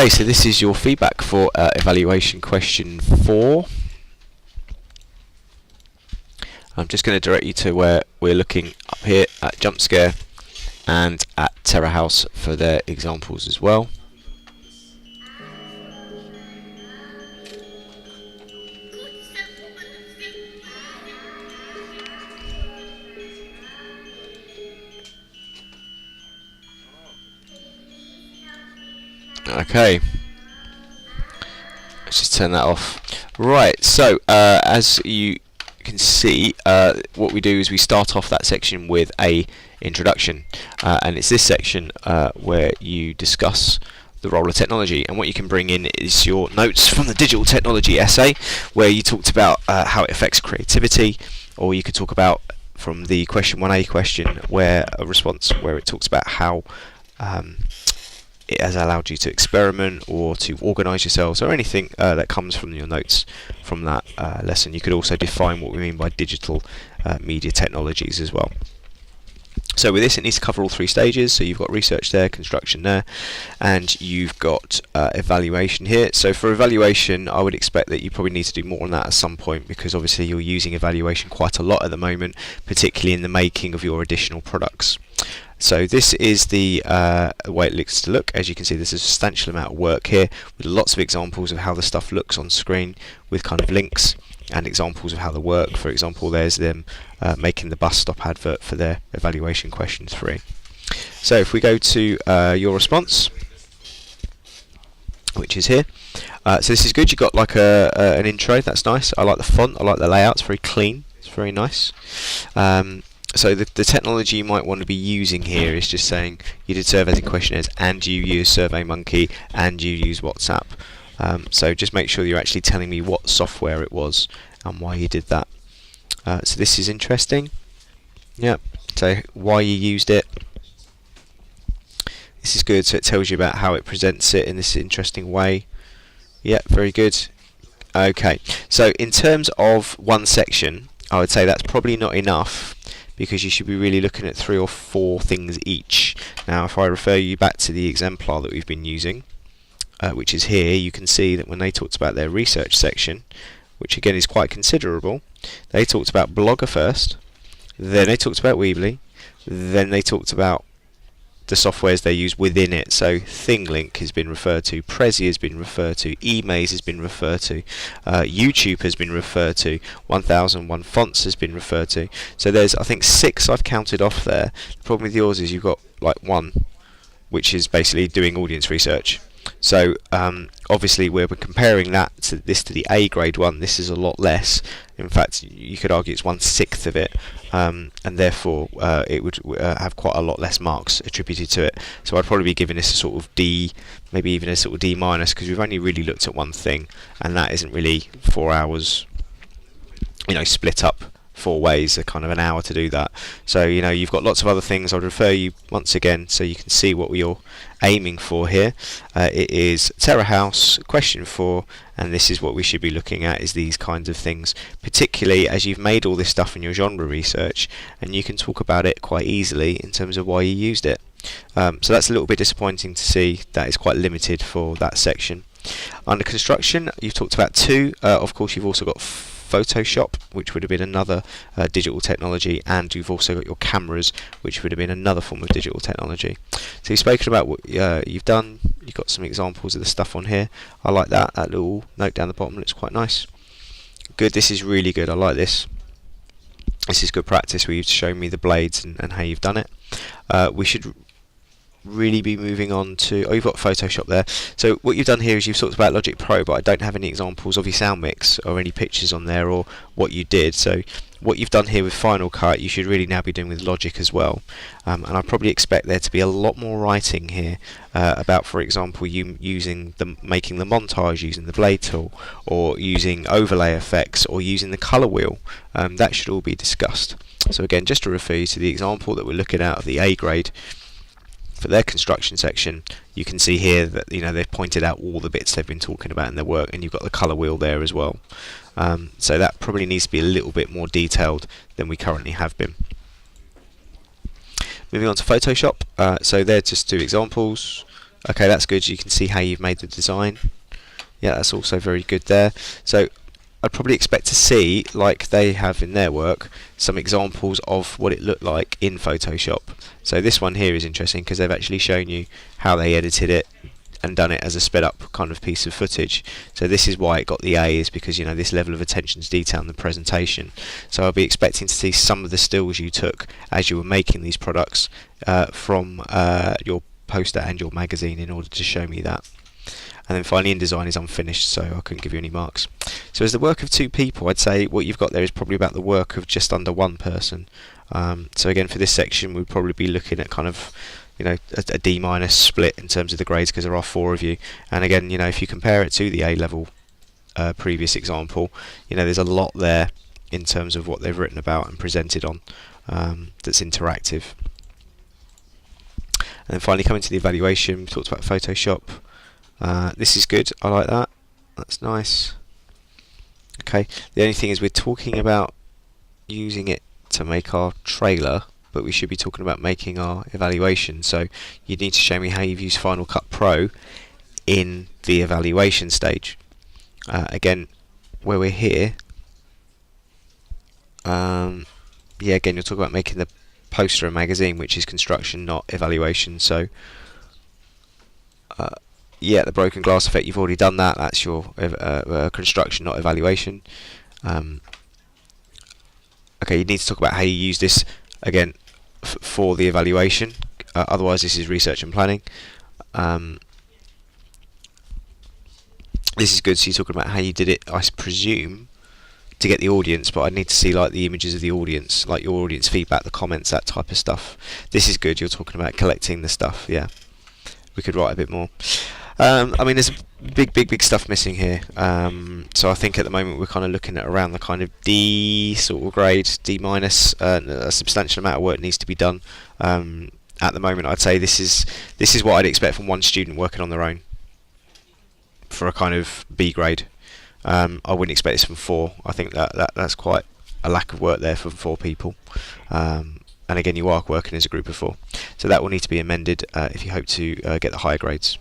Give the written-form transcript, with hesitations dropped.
Okay, so this is your feedback for evaluation question 4. I'm just going to direct you to where we're looking up here at Jump Scare and at Terror House for their examples as well. Okay, let's just turn that off. Right, so as you can see, what we do is we start off that section with a introduction, and it's this section where you discuss the role of technology, and what you can bring in is your notes from the digital technology essay, where you talked about how it affects creativity, or you could talk about from the question 1A question where a response where it talks about how it has allowed you to experiment or to organise yourselves, or anything that comes from your notes from that lesson. You could also define what we mean by digital media technologies as well. So with this, it needs to cover all 3 stages. So you've got research there, construction there, and you've got evaluation here. So for evaluation, I would expect that you probably need to do more on that at some point, because obviously you're using evaluation quite a lot at the moment, particularly in the making of your additional products. So this is the way it looks to look. As you can see, there's a substantial amount of work here with lots of examples of how the stuff looks on screen, with kind of links and examples of how they work. For example, there's them making the bus stop advert for their evaluation question 3. So if we go to your response, which is here, so this is good. You've got like an intro. That's nice. I like the font. I like the layout. It's very clean. It's very nice. So the technology you might want to be using here is just saying you did surveys and questionnaires, and you use SurveyMonkey, and you use WhatsApp. So just make sure you're actually telling me what software it was and why you did that. So this is interesting. Yep. So why you used it. This is good. So it tells you about how it presents it in this interesting way. Yep. Very good. Okay. So in terms of one section, I would say that's probably not enough, because you should be really looking at 3 or 4 things each. Now, if I refer you back to the exemplar that we've been using, which is here, you can see that when they talked about their research section, which again is quite considerable, they talked about Blogger first, then they talked about Weebly, then they talked about the softwares they use within it. So ThingLink has been referred to, Prezi has been referred to, eMaze has been referred to, YouTube has been referred to, 1001 Fonts has been referred to. So there's, I think, 6 I've counted off there. The problem with yours is you've got like 1, which is basically doing audience research. So obviously we're comparing that to the A grade one. This is a lot less. In fact, you could argue it's 1/6 of it, and therefore it would have quite a lot less marks attributed to it. So I'd probably be giving this a sort of D, maybe even a sort of D minus, because we've only really looked at one thing, and that isn't really 4 hours, split up 4 ways, a kind of an hour to do that. So you've got lots of other things. I'd refer you once again so you can see what you're aiming for here. It is Terror House question 4, and this is what we should be looking at, is these kinds of things, particularly as you've made all this stuff in your genre research, and you can talk about it quite easily in terms of why you used it. So that's a little bit disappointing to see. That is quite limited for that section. Under construction, you've talked about 2. Of course, you've also got Photoshop, which would have been another digital technology, and you've also got your cameras, which would have been another form of digital technology. So you've spoken about what you've done. You've got some examples of the stuff on here. I like that little note down the bottom looks quite nice. Good. This is really good. I like this. This is good practice where you've shown me the blades and how you've done it. We should really be moving on to, you've got Photoshop there. So what you've done here is you've talked about Logic Pro, but I don't have any examples of your sound mix or any pictures on there or what you did. So what you've done here with Final Cut, you should really now be doing with Logic as well. And I probably expect there to be a lot more writing here about, for example, you making the montage using the blade tool, or using overlay effects, or using the color wheel. That should all be discussed. So again, just to refer you to the example that we're looking at of the A grade for their construction section, you can see here that they've pointed out all the bits they've been talking about in their work, and you've got the colour wheel there as well. So that probably needs to be a little bit more detailed than we currently have been. Moving on to Photoshop, so they're just 2 examples. Okay, that's good. You can see how you've made the design. Yeah, that's also very good there. So I'd probably expect to see, like they have in their work, some examples of what it looked like in Photoshop. So this one here is interesting because they've actually shown you how they edited it and done it as a sped up kind of piece of footage. So this is why it got the A, is because, you know, this level of attention to detail in the presentation. So I'll be expecting to see some of the stills you took as you were making these products from your poster and your magazine in order to show me that. And then finally, InDesign is unfinished, so I couldn't give you any marks. So as the work of 2 people, I'd say what you've got there is probably about the work of just under 1 person. So again, for this section, we'd probably be looking at kind of, you know, a D minus split in terms of the grades, because there are 4 of you. And again, you know, if you compare it to the A level previous example, you know, there's a lot there in terms of what they've written about and presented on that's interactive. And then finally, coming to the evaluation, we talked about Photoshop. This is good. I like that. That's nice. Okay. The only thing is we're talking about using it to make our trailer, but we should be talking about making our evaluation. So you need to show me how you've used Final Cut Pro in the evaluation stage. Again, where we're here, yeah, again, you'll talk about making the poster a magazine, which is construction, not evaluation. So yeah, the broken glass effect, you've already done that. That's your construction, not evaluation. Okay, you need to talk about how you use this, again, for the evaluation. Otherwise, this is research and planning. This is good, so you're talking about how you did it, I presume, to get the audience, but I need to see like the images of the audience, like your audience feedback, the comments, that type of stuff. This is good, you're talking about collecting the stuff, yeah. We could write a bit more. I mean, there's big stuff missing here. So I think at the moment we're kind of looking at around the kind of D sort of grade, D minus. A substantial amount of work needs to be done. At the moment, I'd say this is what I'd expect from 1 student working on their own for a kind of B grade. I wouldn't expect this from 4. I think that's quite a lack of work there for 4 people. And again, you are working as a group of 4, so that will need to be amended if you hope to get the higher grades.